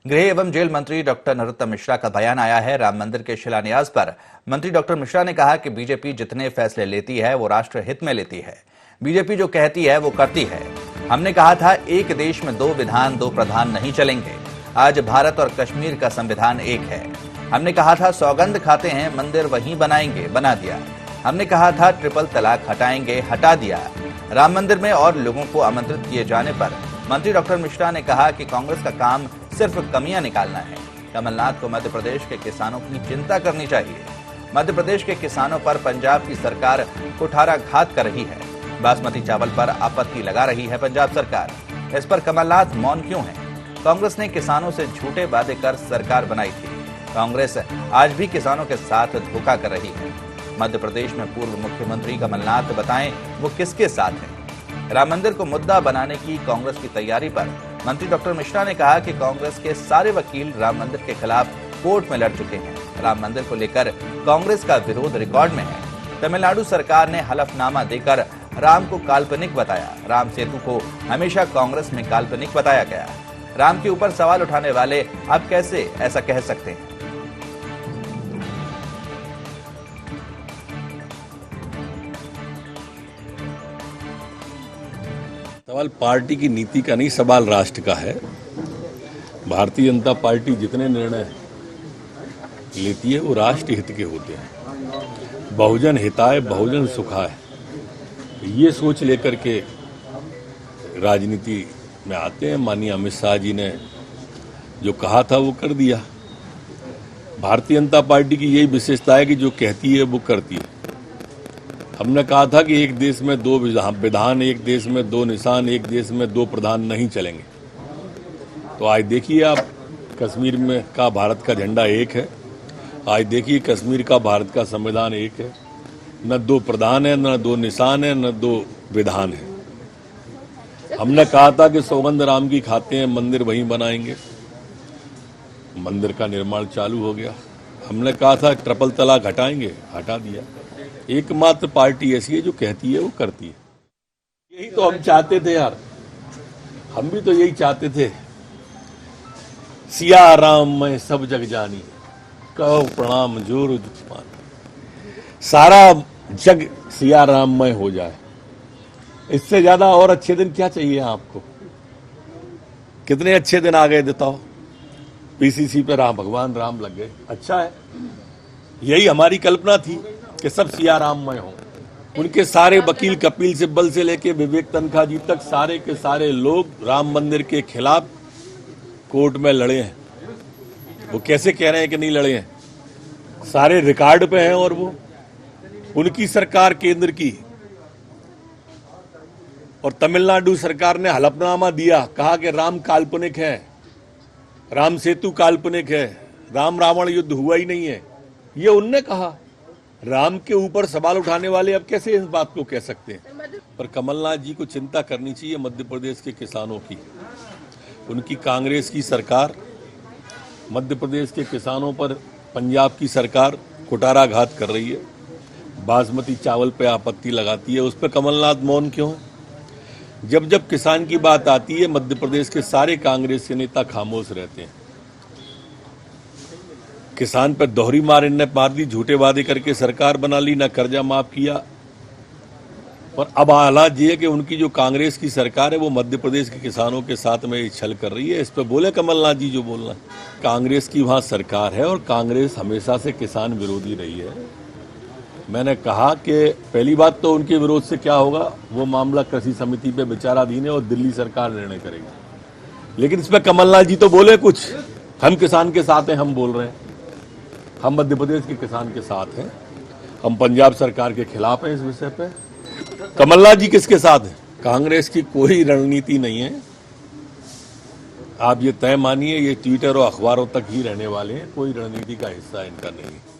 गृह एवं जेल मंत्री डॉक्टर नरोत्तम मिश्रा का बयान आया है। राम मंदिर के शिलान्यास पर मंत्री डॉक्टर मिश्रा ने कहा कि बीजेपी जितने फैसले लेती है वो राष्ट्र हित में लेती है। बीजेपी जो कहती है वो करती है। हमने कहा था एक देश में दो विधान दो प्रधान नहीं चलेंगे। आज भारत और कश्मीर का संविधान एक है। हमने कहा था सौगंध खाते हैं मंदिर वहीं बनाएंगे, बना दिया। हमने कहा था ट्रिपल तलाक हटाएंगे, हटा दिया। राम मंदिर में और लोगों को आमंत्रित किए जाने पर मंत्री डॉक्टर मिश्रा ने कहा कि कांग्रेस का काम सिर्फ कमियां निकालना है। कमलनाथ को मध्य प्रदेश के किसानों की चिंता करनी चाहिए। मध्य प्रदेश के किसानों पर पंजाब की सरकार कुठाराघात कर रही है। बासमती चावल पर आपत्ति लगा रही है पंजाब सरकार। इस पर कमलनाथ मौन क्यों है? कांग्रेस ने किसानों से झूठे वादे कर सरकार बनाई थी। कांग्रेस आज भी किसानों के साथ धोखा कर रही है। मध्य प्रदेश में पूर्व मुख्यमंत्री कमलनाथ बताएं वो किसके साथ हैं। राम मंदिर को मुद्दा बनाने की कांग्रेस की तैयारी पर मंत्री डॉक्टर मिश्रा ने कहा कि कांग्रेस के सारे वकील राम मंदिर के खिलाफ कोर्ट में लड़ चुके हैं। राम मंदिर को लेकर कांग्रेस का विरोध रिकॉर्ड में है। तमिलनाडु सरकार ने हलफनामा देकर राम को काल्पनिक बताया। राम सेतु को हमेशा कांग्रेस में काल्पनिक बताया गया। राम के ऊपर सवाल उठाने वाले अब कैसे ऐसा कह सकते हैं? सवाल पार्टी की नीति का नहीं, सवाल राष्ट्र का है। भारतीय जनता पार्टी जितने निर्णय लेती है वो राष्ट्र हित के होते हैं। बहुजन हिताय बहुजन सुखाय, ये सोच लेकर के राजनीति में आते हैं। माननीय अमित शाह जी ने जो कहा था वो कर दिया। भारतीय जनता पार्टी की यही विशेषता है कि जो कहती है वो करती है। हमने कहा था कि एक देश में दो विधान, एक देश में दो निशान, एक देश में दो प्रधान नहीं चलेंगे। तो आज देखिए आप, कश्मीर में का भारत का झंडा एक है। आज देखिए कश्मीर का भारत का संविधान एक है। न दो प्रधान है, न दो निशान है, न दो विधान है। हमने कहा था कि सौगंध राम की खाते हैं मंदिर वहीं बनाएंगे। मंदिर का निर्माण चालू हो गया। हमने कहा था ट्रिपल तलाक हटाएंगे, हटा दिया। एकमात्र पार्टी ऐसी है जो कहती है वो करती है। यही तो हम चाहते थे यार, हम भी तो यही चाहते थे। सिया राम मैं सब जग जानी, कहो प्रणाम जोर सारा जग सिया राम मैं हो जाए। इससे ज्यादा और अच्छे दिन क्या चाहिए आपको? कितने अच्छे दिन आ गए बताओ। पीसीसी पे भगवान राम लग गए। अच्छा है, यही हमारी कल्पना थी कि सब सिया राममय हो। उनके सारे वकील कपिल सिब्बल से लेके विवेक तनखा जी तक सारे के सारे लोग राम मंदिर के खिलाफ कोर्ट में लड़े हैं। वो कैसे कह रहे हैं कि नहीं लड़े हैं? सारे रिकॉर्ड पे हैं। और वो उनकी सरकार केंद्र की, और तमिलनाडु सरकार ने हलफनामा दिया, कहा कि राम काल्पनिक है, राम सेतु काल्पनिक है, राम रावण युद्ध हुआ ही नहीं है। ये उनने कहा। राम के ऊपर सवाल उठाने वाले अब कैसे इस बात को कह सकते हैं? पर कमलनाथ जी को चिंता करनी चाहिए मध्य प्रदेश के किसानों की। उनकी कांग्रेस की सरकार मध्य प्रदेश के किसानों पर पंजाब की सरकार कुठाराघात कर रही है। बासमती चावल पे आपत्ति लगाती है, उस पर कमलनाथ मौन क्यों है? जब जब किसान की बात आती है मध्य प्रदेश के सारे कांग्रेस के नेता खामोश रहते हैं। किसान पर दोहरी मार दी, झूठे वादे करके सरकार बना ली, ना कर्जा माफ किया। और अब हालात ये है कि उनकी जो कांग्रेस की सरकार है वो मध्य प्रदेश के किसानों के साथ में छल कर रही है। इस पर बोले कमलनाथ जी जो बोलना। कांग्रेस की वहां सरकार है और कांग्रेस हमेशा से किसान विरोधी रही है। मैंने कहा कि पहली बात तो उनके विरोध से क्या होगा, वो मामला कृषि समिति पे विचाराधीन है और दिल्ली सरकार निर्णय करेगी। लेकिन इस पर कमलनाथ जी तो बोले कुछ, हम किसान के साथ हैं, हम बोल रहे हैं हम मध्य प्रदेश के किसान के साथ हैं, हम पंजाब सरकार के खिलाफ हैं इस विषय पे। कमलनाथ जी किसके साथ हैं? कांग्रेस की कोई रणनीति नहीं है। आप ये तय मानिए, ये ट्विटर और अखबारों तक ही रहने वाले हैं। कोई रणनीति का हिस्सा इनका नहीं है।